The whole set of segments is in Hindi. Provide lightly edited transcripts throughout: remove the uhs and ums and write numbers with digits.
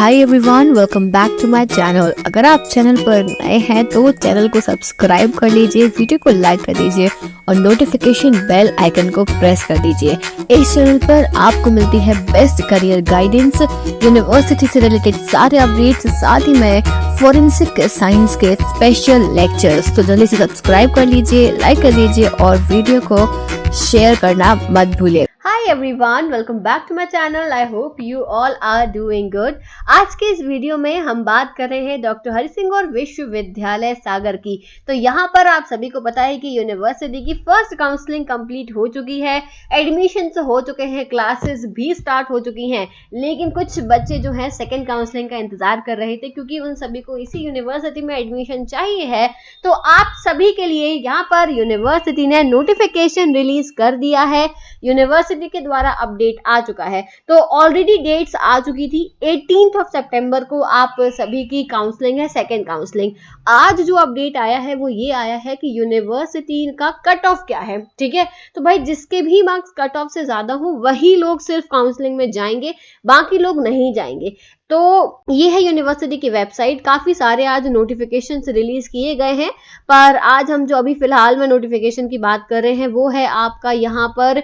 Hi everyone, welcome back to my channel. अगर आप चैनल पर नए हैं तो चैनल को सब्सक्राइब कर लीजिए, वीडियो को लाइक कर दीजिए और नोटिफिकेशन बेल आइकन को प्रेस कर दीजिए। इस चैनल पर आपको मिलती है बेस्ट करियर गाइडेंस, यूनिवर्सिटी से रिलेटेड सारे अपडेट्स, साथ ही में फॉरेंसिक साइंस के स्पेशल लेक्चर्स। तो जल्दी से सब्सक्राइब कर लीजिए, लाइक कर दीजिए और वीडियो को शेयर करना मत भूलिए। Hi everyone, welcome back to my channel. I hope you all are doing good. आज के इस वीडियो में हम बात कर रहे हैं डॉक्टर हरि सिंह और विश्वविद्यालय सागर की। तो यहाँ पर आप सभी को पता है कि यूनिवर्सिटी की फर्स्ट काउंसलिंग कंप्लीट हो चुकी है, एडमिशंस हो चुके हैं, क्लासेस भी स्टार्ट हो चुकी हैं। लेकिन कुछ बच्चे जो हैं सेकेंड काउंसलिंग का इंतजार कर रहे थे, क्योंकि उन सभी को इसी यूनिवर्सिटी में एडमिशन चाहिए है। तो आप सभी के लिए यहाँ पर यूनिवर्सिटी ने नोटिफिकेशन रिलीज कर दिया है, यूनिवर्सिटी के द्वारा अपडेट आ चुका है। तो ऑलरेडी डेट्स आ चुकी थी। 18 सितंबर को आप सभी की काउंसलिंग है, सेकेंड काउंसलिंग। आज जो अपडेट आया है वो ये आया है कि यूनिवर्सिटी का कट ऑफ क्या है। ठीक है, तो भाई जिसके भी मार्क्स कट ऑफ से ज्यादा हो वही लोग सिर्फ काउंसलिंग में जाएंगे, बाकी लोग नहीं जाएंगे। तो ये है यूनिवर्सिटी की वेबसाइट। काफी सारे आज नोटिफिकेशंस रिलीज किए गए हैं, पर आज हम जो अभी फिलहाल में नोटिफिकेशन की बात कर रहे हैं वो है आपका यहाँ पर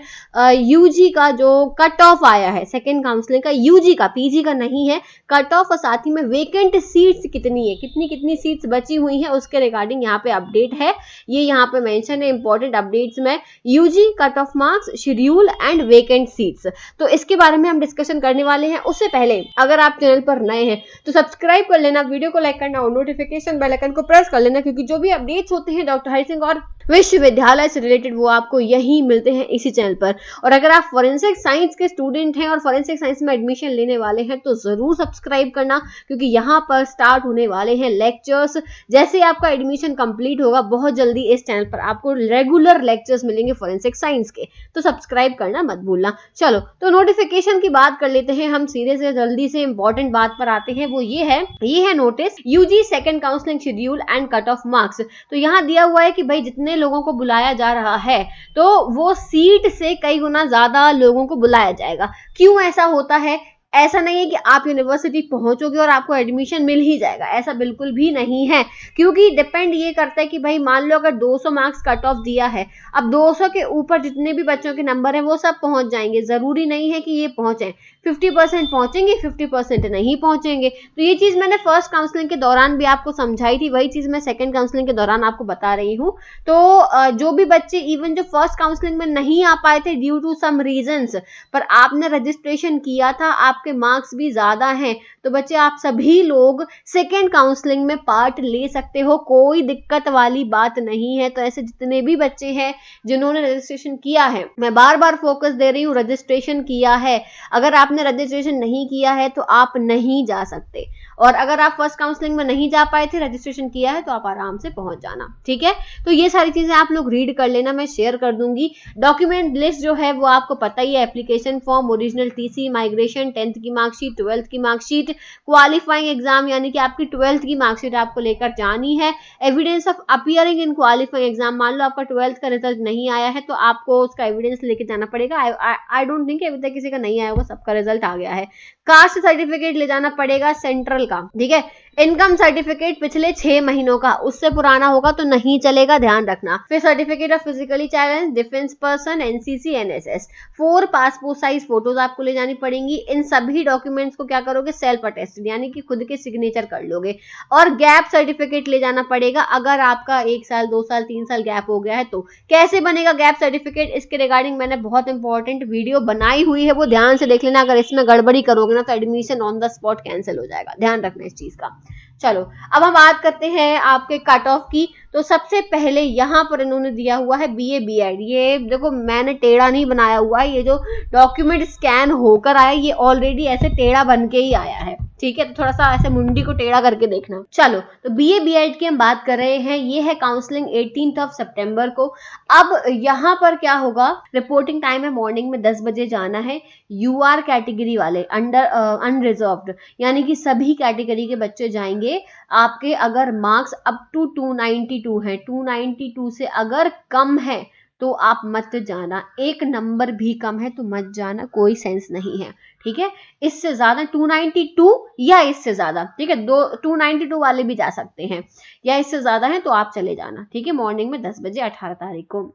यूजी का जो कट ऑफ आया है, सेकेंड काउंसलिंग का, यूजी का, पीजी का नहीं है, कट ऑफ। और साथ ही में वेकेंट सीट्स कितनी है, कितनी सीट्स बची हुई हैं, उसके रिगार्डिंग यहाँ पे अपडेट है। ये यहाँ पे मेंशन है इंपॉर्टेंट अपडेट्स में, UG cut off marks, schedule and vacant seats. तो इसके बारे में हम डिस्कशन करने वाले हैं। उससे पहले अगर आप चैनल पर नए हैं तो सब्सक्राइब कर लेना, वीडियो को लाइक करना और नोटिफिकेशन बेल आइकन को प्रेस कर लेना, क्योंकि जो भी अपडेट्स होते हैं डॉक्टर हरि सिंह और विश्वविद्यालय से रिलेटेड वो आपको यही मिलते हैं इसी चैनल पर। और अगर आप फॉरेंसिक साइंस के स्टूडेंट हैं और फॉरेंसिक साइंस में एडमिशन लेने वाले हैं तो जरूर सब्सक्राइब करना, क्योंकि यहाँ पर स्टार्ट होने वाले हैं लेक्चर्स। जैसे आपका एडमिशन कंप्लीट होगा बहुत जल्दी इस चैनल पर आपको रेगुलर लेक्चर्स मिलेंगे फॉरेंसिक साइंस के, तो सब्सक्राइब करना मत भूलना। चलो, तो नोटिफिकेशन की बात कर लेते हैं हम, सीधे से जल्दी से इंपॉर्टेंट बात पर आते हैं। वो ये है notice, UG second counselling schedule and cut off marks. तो यहाँ दिया हुआ है कि भाई जितने लोगों को बुलाया जा रहा है तो वो सीट से कई गुना ज्यादा लोगों को बुलाया जाएगा। क्यों ऐसा होता है? ऐसा नहीं है कि आप यूनिवर्सिटी पहुंचोगे और आपको एडमिशन मिल ही जाएगा, ऐसा बिल्कुल भी नहीं है। क्योंकि डिपेंड ये करता है कि भाई मान लो अगर 200 मार्क्स कट ऑफ दिया है, अब 200 के ऊपर जितने भी बच्चों के नंबर हैं वो सब पहुंच जाएंगे, जरूरी नहीं है कि ये पहुंचे। 50% पहुंचेंगे, 50% नहीं पहुंचेंगे। तो ये चीज मैंने फर्स्ट काउंसलिंग के दौरान भी आपको समझाई थी, वही चीज मैं सेकंड काउंसलिंग के दौरान आपको बता रही हूँ। तो जो भी बच्चे इवन जो फर्स्ट काउंसलिंग में नहीं आ पाए थे ड्यू टू सम रीजंस, पर आपने रजिस्ट्रेशन किया था, आपके मार्क्स भी ज्यादा हैं, तो बच्चे आप सभी लोग सेकेंड काउंसलिंग में पार्ट ले सकते हो, कोई दिक्कत वाली बात नहीं है। तो ऐसे जितने भी बच्चे हैं जिन्होंने रजिस्ट्रेशन किया है, मैं बार बार फोकस दे रही हूँ, रजिस्ट्रेशन किया है। अगर आपने रजिस्ट्रेशन नहीं किया है तो आप नहीं जा सकते, और अगर आप फर्स्ट काउंसलिंग में नहीं जा पाए थे, रजिस्ट्रेशन किया है तो आप आराम से पहुंच जाना। ठीक है, तो ये सारी चीजें आप लोग रीड कर लेना, मैं शेयर कर दूंगी। डॉक्यूमेंट लिस्ट जो है वो आपको पता ही है, application form, original TC, migration, 10th की मार्कशीट, 12th की मार्कशीट, क्वालिफाइंग एग्जाम यानी कि आपकी 12th की मार्कशीट आपको लेकर जानी है, evidence of appearing in qualifying exam. मान लो आपका 12th का रिजल्ट नहीं आया है तो आपको उसका एविडेंस लेके जाना पड़ेगा। आई डोंट थिंक अभी तक किसी का नहीं आया होगा, सबका रिजल्ट आ गया है। कास्ट सर्टिफिकेट ले जाना पड़ेगा सेंट्रल का, ठीक है। इनकम सर्टिफिकेट पिछले 6 महीनों का, उससे पुराना होगा तो नहीं चलेगा, ध्यान रखना। फिर certificate of physically challenge, defence person, NCC, NSS. 4 passport size photos आपको ले जानी पड़ेंगी। इन सभी डॉक्यूमेंट्स को क्या करोगे, सेल्फ अटेस्टेड यानी कि खुद के सिग्नेचर कर लोगे। और गैप सर्टिफिकेट ले जाना पड़ेगा, अगर आपका 1 साल 2 साल 3 साल गैप हो गया है तो। कैसे बनेगा गैप सर्टिफिकेट, इसके रिगार्डिंग मैंने बहुत इंपॉर्टेंट वीडियो बनाई हुई है, वो ध्यान से देख लेना। अगर इसमें गड़बड़ी करोगे ना तो admission on the spot cancel हो जाएगा, ध्यान रखना इस चीज का। चलो, अब हम बात करते हैं आपके कट ऑफ की। तो सबसे पहले यहाँ पर इन्होंने दिया हुआ है बीए बीएड। ये देखो मैंने टेढ़ा नहीं बनाया हुआ है, ये जो डॉक्यूमेंट स्कैन होकर आया ये ऑलरेडी ऐसे टेढ़ा बन के ही आया है। ठीक है, तो थोड़ा सा ऐसे मुंडी को टेढ़ा करके देखना। चलो, तो बीए बीएड की हम बात कर रहे हैं। ये है काउंसलिंग 18 सितंबर को। अब यहाँ पर क्या होगा, रिपोर्टिंग टाइम है मॉर्निंग में 10 बजे जाना है। यूआर कैटेगरी वाले, अंडर अनरिजर्व्ड यानी कि सभी कैटेगरी के बच्चे जाएंगे। आपके अगर मार्क्स अप टू 292 है, 292 से अगर कम है तो आप मत जाना, 1 नंबर भी कम है तो मत जाना, कोई सेंस नहीं है, ठीक है। इससे ज्यादा 292 या इससे ज्यादा, ठीक है, 292 वाले भी जा सकते हैं, या इससे ज्यादा है तो आप चले जाना, ठीक है, मॉर्निंग में 10 बजे 18 तारीख को।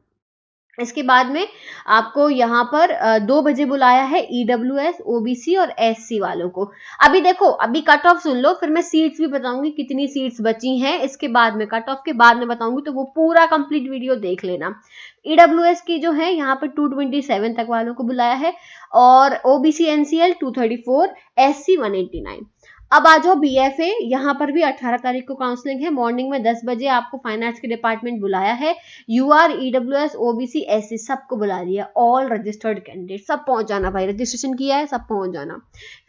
इसके बाद में आपको यहाँ पर 2 बजे बुलाया है ईडब्ल्यूएस, ओबीसी और एससी वालों को। अभी देखो, अभी कट ऑफ सुन लो, फिर मैं सीट्स भी बताऊंगी कितनी सीट्स बची हैं, इसके बाद में कट ऑफ के बाद में बताऊंगी, तो वो पूरा कंप्लीट वीडियो देख लेना। ईडब्ल्यूएस की जो है यहाँ पर 227 तक वालों को बुलाया है, और ओबीसी एनसीएल 234, एससी 189। अब आ जाओ बीएफए, यहाँ पर भी 18 तारीख को काउंसलिंग है, मॉर्निंग में 10 बजे आपको फाइनेंस के डिपार्टमेंट बुलाया है। यूआर, ईडब्ल्यूएस, ओबीसी, एससी सबको बुला दिया, ऑल रजिस्टर्ड कैंडिडेट सब पहुंच जाना भाई, रजिस्ट्रेशन किया है सब पहुंच जाना।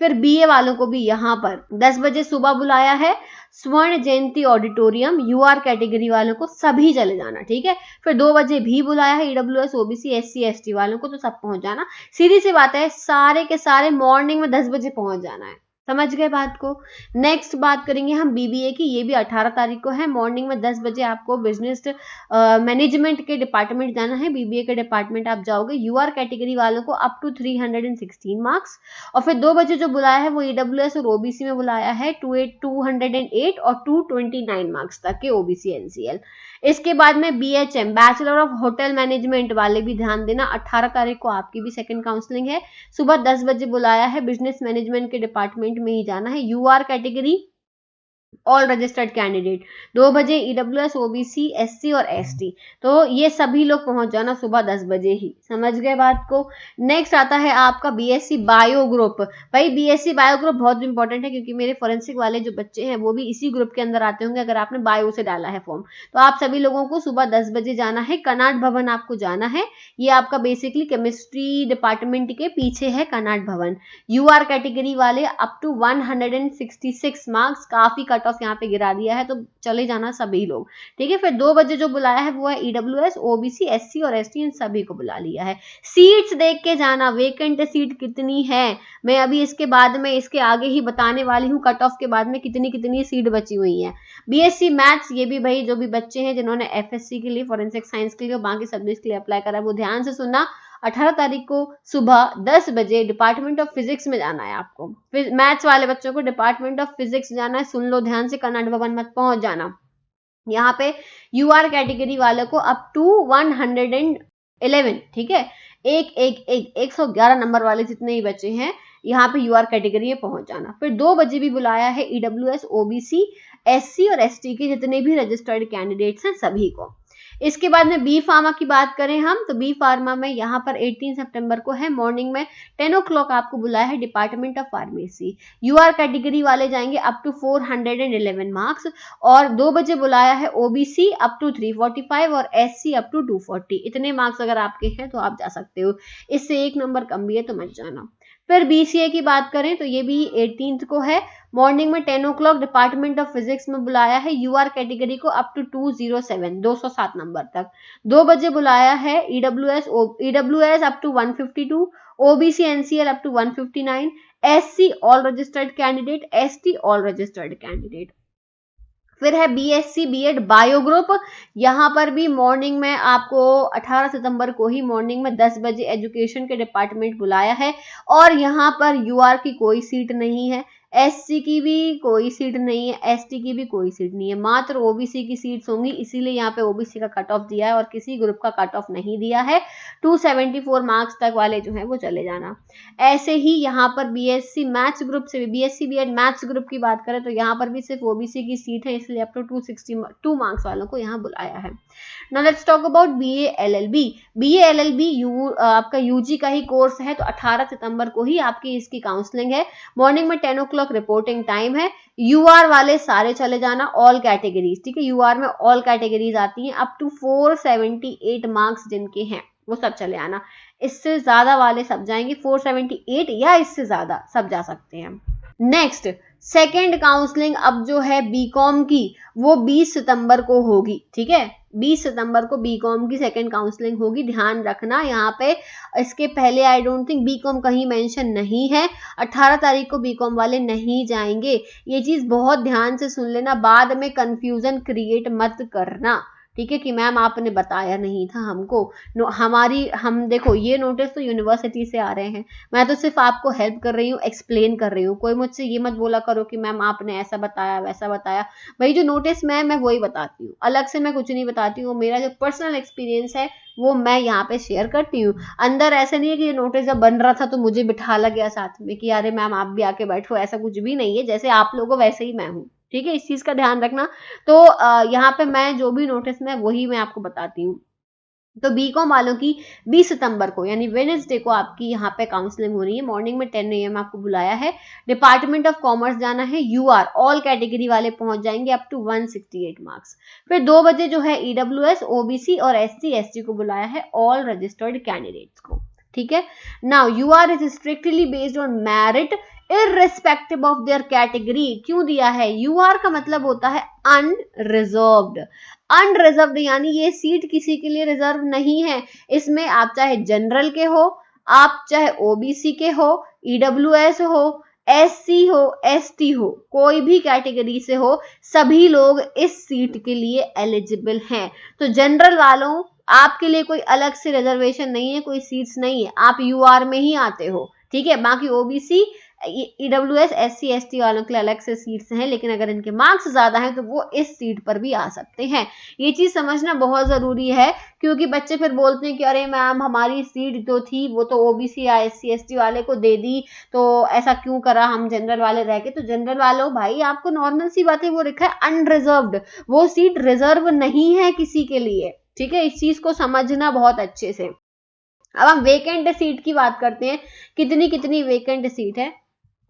फिर बीए वालों को भी यहाँ पर 10 बजे सुबह बुलाया है, स्वर्ण जयंती ऑडिटोरियम, यूआर कैटेगरी वालों को सभी चले जाना, ठीक है। फिर 2 बजे भी बुलाया है ईडब्ल्यूएस, ओबीसी, एससी, एसटी वालों को, तो सब पहुंच जाना। सीधी सी बात है, सारे के सारे मॉर्निंग में 10 बजे पहुंच जाना है, समझ गए बात को। नेक्स्ट बात करेंगे हम बीबीए की, ये भी 18 तारीख को है, मॉर्निंग में 10 बजे आपको बिजनेस मैनेजमेंट के डिपार्टमेंट जाना है, बीबीए के डिपार्टमेंट आप जाओगे। यूआर कैटेगरी वालों को अप टू 316 मार्क्स, और फिर 2 बजे जो बुलाया है वो ईडब्ल्यूएस और ओबीसी में बुलाया है 208 और 229 मार्क्स तक के ओबीसी एनसीएल। इसके बाद में BHM, bachelor of hotel management वाले भी ध्यान देना, 18 तारीख को आपकी भी सेकंड काउंसलिंग है, सुबह 10 बजे बुलाया है, बिजनेस मैनेजमेंट के डिपार्टमेंट में ही जाना है। UR category all registered candidate, 2 बजे ईडब्ल्यूएस, ओबीसी, एससी और एसटी, तो ये सभी लोग पहुंच जाना सुबह 10 बजे ही, समझ गए बात को। नेक्स्ट आता है आपका बीएससी बायो ग्रुप। भाई बीएससी बायो ग्रुप बहुत इंपॉर्टेंट है, क्योंकि मेरे फॉरेंसिक वाले जो बच्चे हैं वो भी इसी ग्रुप के अंदर आते होंगे, अगर आपने बायो से डाला है फॉर्म, तो आप सभी लोगों को सुबह 10 बजे जाना है, कनाट भवन आपको जाना है। ये आपका बेसिकली केमिस्ट्री डिपार्टमेंट के पीछे है कनाट भवन। यूआर कैटेगरी वाले अप टू 166 मार्क्स, काफी कट ऑफ यहाँ पे गिरा दिया है, तो चले जाना सभी लोग, ठीक है। फिर 2 बजे जो बुलाया है वो है ईडब्ल्यूएस, ओबीसी, एससी और एसटी, इन सभी को बुला लिया है। सीट्स देख के जाना, वेकेंट सीट कितनी है, मैं अभी इसके बाद में इसके आगे ही बताने वाली हूँ, कट ऑफ के बाद में कितनी कितनी सीट बची हुई है। बीएससी मैथ्स, ये भी भाई जो भी बच्चे हैं जिन्होंने एफएससी के लिए, फॉरेंसिक साइंस के लिए और बाकी सब्जेक्ट के लिए अप्लाई करा, वो ध्यान से सुनना, 18 तारीख को सुबह 10 बजे डिपार्टमेंट ऑफ फिजिक्स में जाना है आपको। फिर मैथ्स वाले बच्चों को डिपार्टमेंट ऑफ फिजिक्स जाना है, सुन लो ध्यान से, कनाट भवन मत पहुंच जाना। यहाँ पे यूआर कैटेगरी वालों को अप टू 111, ठीक है, 111 नंबर वाले जितने ही बच्चे हैं यहाँ पे यूआर कैटेगरी में पहुंच जाना। फिर 2 बजे भी बुलाया है ईडब्ल्यूएस, ओबीसी, एससी और एसटी के जितने भी रजिस्टर्ड कैंडिडेट्स हैं सभी को। इसके बाद में बी फार्मा की बात करें हम, तो बी फार्मा में यहाँ पर 18 सितंबर को है, मॉर्निंग में 10 o'clock आपको बुलाया है department of pharmacy. UR category वाले जाएंगे अप टू 411 मार्क्स, और 2 बजे बुलाया है ओबीसी अप टू 345 और एससी अप टू 240। इतने मार्क्स अगर आपके हैं तो आप जा सकते हो, इससे 1 नंबर कम भी है तो मत जाना। फिर बीसीए की बात करें तो ये भी 18 को है, मॉर्निंग में 10 o'clock डिपार्टमेंट ऑफ फिजिक्स में बुलाया है, यूआर कैटेगरी को अप टू 207 नंबर तक। 2 बजे बुलाया है EWS up to 152, OBC NCL up to 159, SC all registered candidate, ST all registered candidate. फिर है बीएससी बीएड बायो ग्रुप, यहाँ पर भी मॉर्निंग में आपको 18 सितंबर को ही मॉर्निंग में 10 बजे एजुकेशन के डिपार्टमेंट बुलाया है, और यहाँ पर यूआर की कोई सीट नहीं है, एससी की भी कोई सीट नहीं है, एसटी की भी कोई सीट नहीं है, मात्र ओबीसी की सीट्स होंगी, इसीलिए यहाँ पे ओबीसी का कट ऑफ दिया है और किसी ग्रुप का कट ऑफ नहीं दिया है। 274 मार्क्स तक वाले जो है वो चले जाना। ऐसे ही यहाँ पर बीएससी मैथ्स ग्रुप से भी, बीएससी बीएड मैथ्स ग्रुप की बात करें तो यहाँ पर भी सिर्फ ओबीसी की सीट है, इसलिए अप टू 262 मार्क्स वालों को यहाँ बुलाया है। Now let's talk about BA LLB. BA LLB आपका यूजी का ही कोर्स है, तो 18 सितंबर को ही आपकी इसकी काउंसलिंग है, मॉर्निंग में 10 o'clock रिपोर्टिंग टाइम है। यूआर वाले सारे चले जाना, ऑल कैटेगरीज, ठीक है, यूआर में ऑल कैटेगरीज आती हैं, अप टू 478 मार्क्स जिनके हैं वो सब चले आना, इससे ज्यादा वाले सब जाएंगे, 478 या इससे ज्यादा सब जा सकते हैं। नेक्स्ट सेकेंड काउंसलिंग अब जो है बीकॉम की वो 20 सितंबर को होगी, ठीक है, 20 सितंबर को बीकॉम की सेकेंड काउंसलिंग होगी, ध्यान रखना यहाँ पे। इसके पहले आई डोंट थिंक बीकॉम कहीं मेंशन नहीं है, 18 तारीख को बीकॉम वाले नहीं जाएंगे, ये चीज बहुत ध्यान से सुन लेना, बाद में कंफ्यूजन क्रिएट मत करना, ठीक है, कि मैम आपने बताया नहीं था हमको। हम देखो ये नोटिस तो यूनिवर्सिटी से आ रहे हैं, मैं तो सिर्फ आपको हेल्प कर रही हूँ, एक्सप्लेन कर रही हूँ। कोई मुझसे ये मत बोला करो कि मैम आपने ऐसा बताया वैसा बताया। भाई जो नोटिस में है मैं वही बताती हूँ, अलग से मैं कुछ नहीं बताती हूँ। मेरा जो पर्सनल एक्सपीरियंस है वो मैं यहाँ पे शेयर करती हूँ। अंदर ऐसा नहीं है कि ये नोटिस जब बन रहा था तो मुझे बिठाला गया साथ में कि अरे मैम आप भी आके बैठो, ऐसा कुछ भी नहीं है। जैसे आप लोगों वैसे ही मैं हूँ, ठीक है, इस चीज का ध्यान रखना। तो यहाँ पे मैं जो भी नोटिस में वही मैं आपको बताती हूँ। तो बीकॉम वालों की 20 सितंबर को यानी वेडनेसडे को आपकी यहाँ पे काउंसलिंग हो रही है। मॉर्निंग में 10 AM आपको बुलाया है। डिपार्टमेंट ऑफ कॉमर्स जाना है। यूआर ऑल कैटेगरी वाले पहुंच जाएंगे अप टू 168 मार्क्स। फिर 2 बजे जो है ईडब्ल्यूएस, ओबीसी और एससी एसटी को बुलाया है, ऑल रजिस्टर्ड कैंडिडेट्स को। ठीक है, now UR is strictly based on merit irrespective of their category. क्यों दिया है? यूआर का मतलब होता है अनरिजर्व्ड। अनरिजर्व्ड यानी ये सीट किसी के लिए रिजर्व नहीं है। इसमें आप चाहे जनरल के हो, आप चाहे ओबीसी के हो, ईडब्ल्यूएस हो, एससी हो, एसटी हो, कोई भी कैटेगरी से हो, सभी लोग इस सीट के लिए एलिजिबल हैं। तो जनरल वालों आपके लिए कोई अलग से रिजर्वेशन नहीं है, कोई सीट्स नहीं है, आप यूआर में ही आते हो। ठीक है, बाकी ओबीसी, ईडब्ल्यूएस, एससी एसटी वालों के लिए अलग से सीट्स हैं, लेकिन अगर इनके मार्क्स ज्यादा हैं तो वो इस सीट पर भी आ सकते हैं। ये चीज समझना बहुत जरूरी है, क्योंकि बच्चे फिर बोलते हैं कि अरे मैम हमारी सीट जो थी वो तो ओबीसी या एससी एसटी वाले को दे दी, तो ऐसा क्यों करा, हम जनरल वाले रह गए। तो जनरल वालों भाई आपको नॉर्मल सी बात है, वो लिखा है अनरिजर्व्ड, वो सीट रिजर्व नहीं है किसी के लिए। ठीक है, इस चीज को समझना बहुत अच्छे से। अब हम वेकेंट सीट की बात करते हैं, कितनी कितनी वेकेंट सीट है,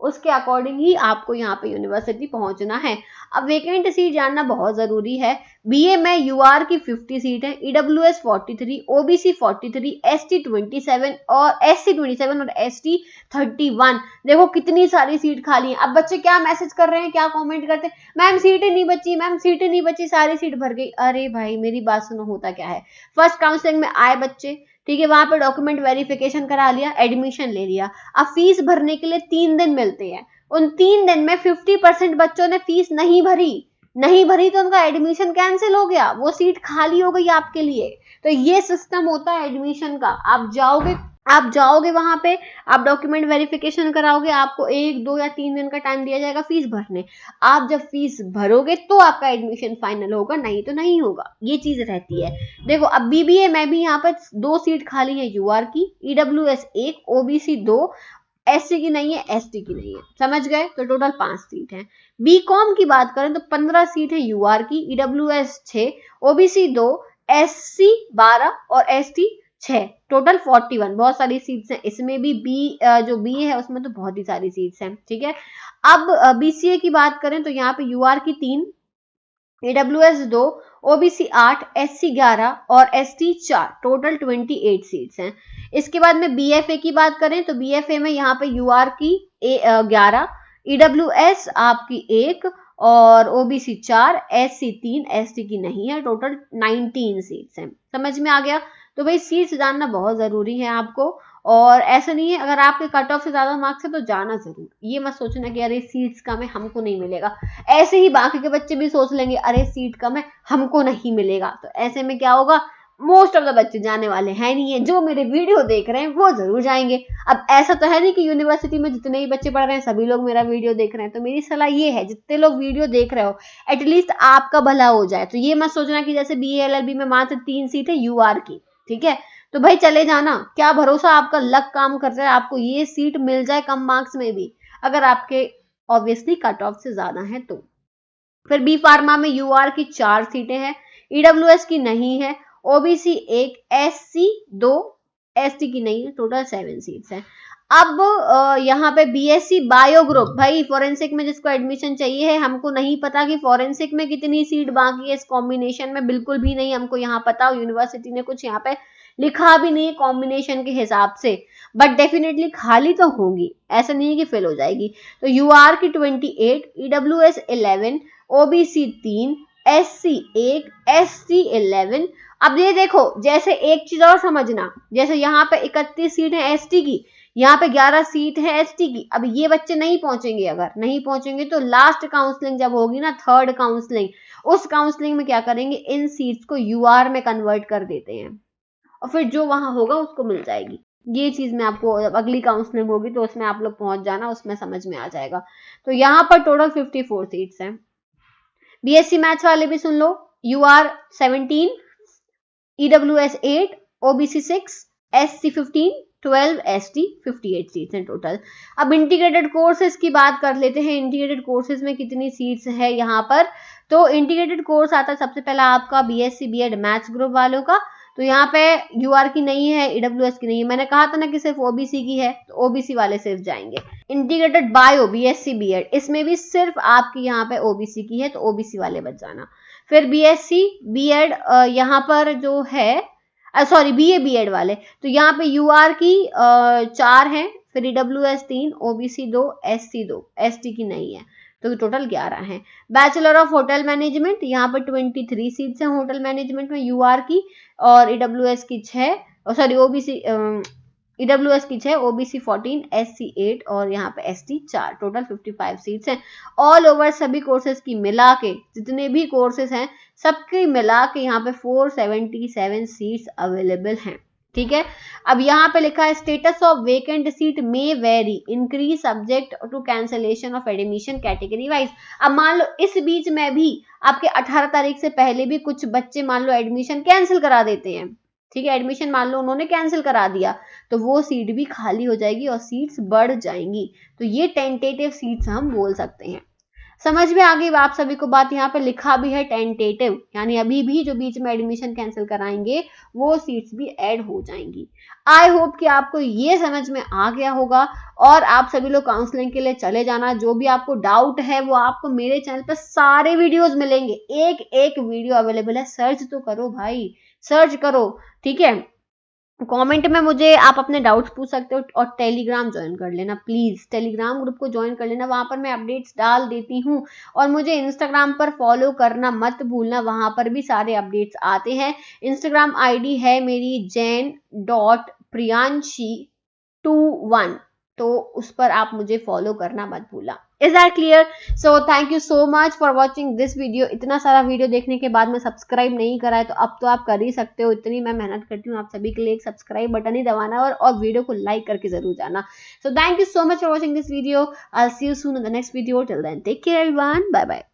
उसके अकॉर्डिंग ही आपको यहाँ पे यूनिवर्सिटी पहुंचना है। अब वेकेंट सीट जानना बहुत जरूरी है। बीए में यूआर की 50 सीट है, ईडब्ल्यूएस 43, ओबीसी 43, एसटी 27 और एससी 27 और एसटी 31। देखो कितनी सारी सीट खाली है। अब बच्चे क्या मैसेज कर रहे हैं, क्या कमेंट करते हैं, मैम सीटें नहीं बची, मैम सीटें नहीं बची, सारी सीट भर गई। अरे भाई मेरी बात सुनो, होता क्या है, फर्स्ट काउंसलिंग में आए बच्चे, ठीक है, वहां पे डॉक्यूमेंट वेरिफिकेशन करा लिया, एडमिशन ले लिया। अब फीस भरने के लिए 3 दिन मिलते हैं, उन 3 दिन में 50% बच्चों ने फीस नहीं भरी तो उनका एडमिशन कैंसिल हो गया, वो सीट खाली हो गई आपके लिए। तो ये सिस्टम होता है एडमिशन का। आप जाओगे वहां पे, आप डॉक्यूमेंट वेरिफिकेशन कराओगे, आपको 1, 2 या 3 दिन का टाइम दिया जाएगा फीस भरने। आप जब फीस भरोगे तो आपका एडमिशन फाइनल होगा, नहीं तो नहीं होगा, ये चीज रहती है। देखो अब बीबीए में भी यहाँ पर 2 सीट खाली है यूआर की, ईडब्ल्यूएस 1, ओबीसी 2, एससी की नहीं है, एसटी की नहीं है। समझ गए? तो टोटल 5 सीट है। बीकॉम की बात करें तो 15 सीट है यूआर की, ईडब्ल्यूएस 6, ओबीसी 2, एससी 12 और एसटी 6, टोटल 41। बहुत सारी सीट्स हैं इसमें भी। जो बी है उसमें तो बहुत ही सारी सीट्स हैं। ठीक है, अब बीसीए की बात करें तो यहाँ पे यूआर की 3, ईडब्ल्यूएस 2, ओबीसी 8, एससी 11 और एसटी 4, टोटल 28 सीट्स हैं। इसके बाद में बीएफए की बात करें तो बीएफए में यहाँ पे यूआर की 11, ईडब्ल्यूएस आपकी 1 और ओबीसी 4, एससी 3, एसटी की नहीं है, टोटल 19 सीट्स हैं। समझ में आ गया? तो भाई सीट्स जानना बहुत जरूरी है आपको, और ऐसा नहीं है अगर आपके कट ऑफ से ज्यादा मार्क्स है तो जाना जरूर। ये मत सोचना कि अरे सीट्स कम है हमको नहीं मिलेगा, ऐसे ही बाकी के बच्चे भी सोच लेंगे अरे सीट कम है हमको नहीं मिलेगा। तो ऐसे में क्या होगा, मोस्ट ऑफ द बच्चे जाने वाले हैं नहीं है, जो मेरे वीडियो देख रहे हैं वो जरूर जाएंगे। अब ऐसा तो है नहीं कि यूनिवर्सिटी में जितने ही बच्चे पढ़ रहे हैं सभी लोग मेरा वीडियो देख रहे हैं। तो मेरी सलाह ये है, जितने लोग वीडियो देख रहे हो एटलीस्ट आपका भला हो जाए। तो ये मत सोचना कि जैसे बीए एलएलबी में मात्र 3 सीट है यूआर की, ठीक है, तो भाई चले जाना, क्या भरोसा आपका लक काम कर रहा है, आपको ये सीट मिल जाए कम मार्क्स में भी, अगर आपके ऑब्वियसली कट ऑफ से ज्यादा है तो। फिर बी फार्मा में यूआर की 4 सीटें हैं, ईडब्ल्यूएस की नहीं है, ओबीसी 1, एससी 2, एसटी की नहीं है, टोटल 7 सीट्स हैं। अब यहाँ पे बीएससी बायो ग्रुप, भाई फॉरेंसिक में जिसको एडमिशन चाहिए है, हमको नहीं पता कि फॉरेंसिक में कितनी सीट बाकी है इस कॉम्बिनेशन में, बिल्कुल भी नहीं हमको यहाँ पता, यूनिवर्सिटी ने कुछ यहाँ पे लिखा भी नहीं कॉम्बिनेशन के हिसाब से, बट डेफिनेटली खाली तो होंगी, ऐसा नहीं है कि फेल हो जाएगी। तो यूआर की 28, ईडब्ल्यूएस 11, ओबीसी 3, एससी 1, एसटी 11। अब ये देखो, जैसे एक चीज और समझना, जैसे यहाँ पे 31 सीट है एसटी की, यहाँ पे 11 सीट है एसटी की। अब ये बच्चे नहीं पहुंचेंगे, अगर नहीं पहुंचेंगे तो लास्ट काउंसलिंग जब होगी ना, थर्ड काउंसलिंग, उस काउंसलिंग में क्या करेंगे, इन सीट्स को यूआर में कन्वर्ट कर देते हैं और फिर जो वहां होगा उसको मिल जाएगी। ये चीज मैं आपको, अगली काउंसलिंग होगी तो उसमें आप लोग पहुंच जाना, उसमें समझ में आ जाएगा। तो यहाँ पर टोटल 54 सीट्स हैं। बीएससी मैथ्स वाले भी सुन लो, UR 17, EWS 8, OBC 6, SC 15, 12, ST 58 seats हैं टोटल। अब इंटीग्रेटेड कोर्सेज की बात कर लेते हैं, इंटीग्रेटेड कोर्सेज में कितनी सीट्स है यहाँ पर। तो इंटीग्रेटेड कोर्स आता है सबसे पहला आपका बीएससी बीएड मैथ्स ग्रुप वालों का, तो यहाँ पे यूआर की नहीं है, ईडब्ल्यूएस की नहीं है, मैंने कहा था ना कि सिर्फ ओबीसी की है, तो ओबीसी वाले सिर्फ जाएंगे। इंटीग्रेटेड बायो बीएससी बीएड, इसमें भी सिर्फ आपकी यहाँ पे ओबीसी की है, तो ओबीसी वाले बच जाना। फिर बीएससी बीएड यहाँ पर जो है, सॉरी बीए बीएड वाले, तो यहाँ पे यूआर की 4 हैं, फिर ईडब्ल्यूएस 3, ओबीसी 2, एससी 2, एसटी की नहीं है, तो टोटल 11 हैं। बैचलर ऑफ होटल मैनेजमेंट, यहाँ पर 23 सीट्स हैं होटल मैनेजमेंट में यूआर की, और ईडब्ल्यूएस की 6, सॉरी ओबीसी, ईडब्ल्यूएस की 6, ओबीसी 14, एससी 8 और यहाँ पे एसटी 4, टोटल 55 सीट्स हैं। ऑल ओवर सभी कोर्सेज की मिला के, जितने भी कोर्सेज हैं सबकी मिला के यहाँ पे 477 सीट्स अवेलेबल हैं। ठीक है, अब यहाँ पे लिखा है status of vacant seat may vary increase subject to cancellation of admission category wise. अब मान लो इस बीच में भी आपके 18 तारीख से पहले भी कुछ बच्चे मान लो एडमिशन कैंसिल करा देते हैं, ठीक है, एडमिशन मान लो उन्होंने कैंसिल करा दिया, तो वो सीट भी खाली हो जाएगी और सीट्स बढ़ जाएंगी। तो ये टेंटेटिव सीट्स हम बोल सकते हैं। समझ में आ गई आप सभी को बात, यहाँ पे लिखा भी है टेंटेटिव, यानी अभी भी जो बीच में एडमिशन कैंसिल कराएंगे वो सीट्स भी ऐड हो जाएंगी। आई होप कि आपको ये समझ में आ गया होगा और आप सभी लोग काउंसलिंग के लिए चले जाना। जो भी आपको डाउट है वो आपको मेरे चैनल पर सारे वीडियोस मिलेंगे, एक एक वीडियो अवेलेबल है, सर्च तो करो भाई, सर्च करो, ठीक है। कमेंट में मुझे आप अपने डाउट्स पूछ सकते हो और टेलीग्राम ज्वाइन कर लेना प्लीज, टेलीग्राम ग्रुप को ज्वाइन कर लेना, वहां पर मैं अपडेट्स डाल देती हूँ। और मुझे इंस्टाग्राम पर फॉलो करना मत भूलना, वहां पर भी सारे अपडेट्स आते हैं। इंस्टाग्राम आईडी है मेरी jain.priyanshi21, तो उस पर आप मुझे फॉलो करना मत भूलना। Is that clear? So thank you so much for watching this video. इतना सारा वीडियो देखने के बाद में सब्सक्राइब नहीं करा है तो अब तो आप कर ही सकते हो, इतनी मैं मेहनत करती हूँ आप सभी के लिए, एक सब्सक्राइब बटन ही दबाना और वीडियो को लाइक करके जरूर जाना। So thank you so much for watching this video. I will see you soon in the next video. Till then take care everyone, bye bye.